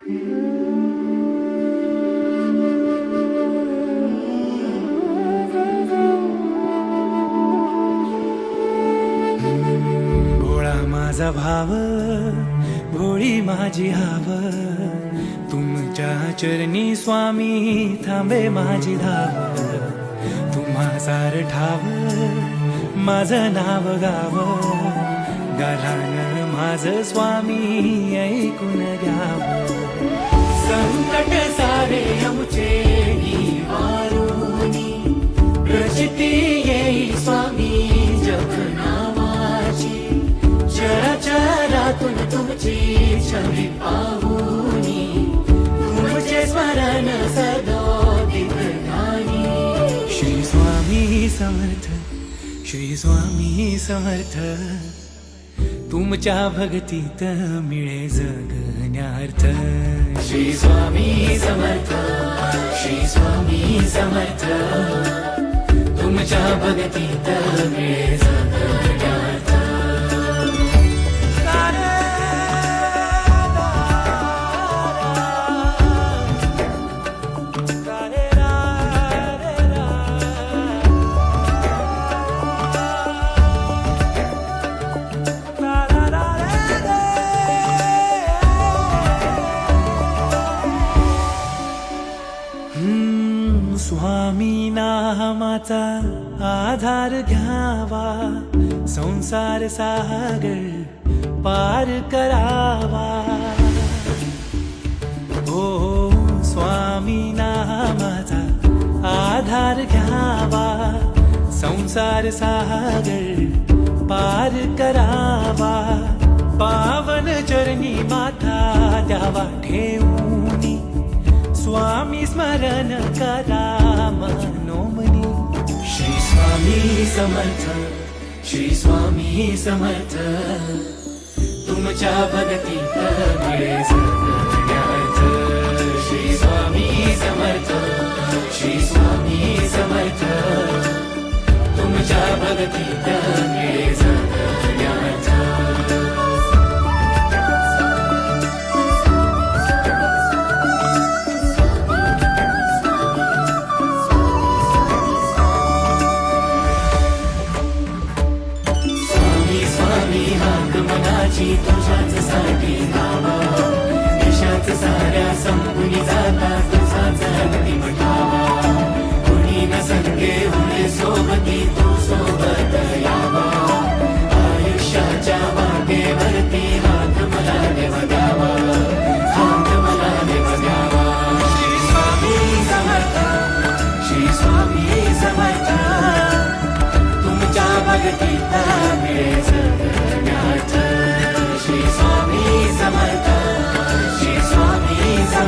भोळा माझा भाव, भोळी माझी हाव, तुमच्या चरणी स्वामी थांबे माझी धाव. तुम्हा सार ठाव माझं नाव गाव, गालान माझं स्वामी ऐकून घ्याव. संकट सारे आमचे निवारुनी, प्रचिती येई स्वामी जप नावाची. चराचरातून तुमची छवी पाहुनी, तुमचे स्मरण सदोदित ध्यानी. श्री स्वामी समर्थ, श्री स्वामी समर्थ, तुमच्या भक्तीत मिळे जगण्यार्थ. श्री स्वामी समर्थ, श्री स्वामी समर्थ, तुमच्या भक्तीत मिळे जगण्यार्थ. स्वामी नामाचा आधार घ्यावा, संसार सागर पार करावा. हो स्वामी नामाचा आधार घ्यावा, संसार सागर पार करावा. पावन चरणी माथा द्यावा ठेवूनी, स्वामी स्मरण करा मनोमनी. श्री स्वामी समर्थ, श्री स्वामी समर्थ, तुमच्या भक्तीत मिळे जगण्यार्थ. श्री स्वामी समर्थ, श्री स्वामी समर्थ, तुमच्या भक्तीत मिळे जगण्यार्थ. तुझ्याच साठी नावा, देशाच साऱ्या संपुनी जाता तुझाच अंतिम ठावा. कुणी न संगे होणे सोबती तू सोबत यावा. आयुष्याच्या वाटेवरती हात मला देव द्यावा, हात मला देव द्यावा. श्री स्वामी समर्थ, श्री स्वामी समर्थ, तुमच्या भक्तीत मिळे जग.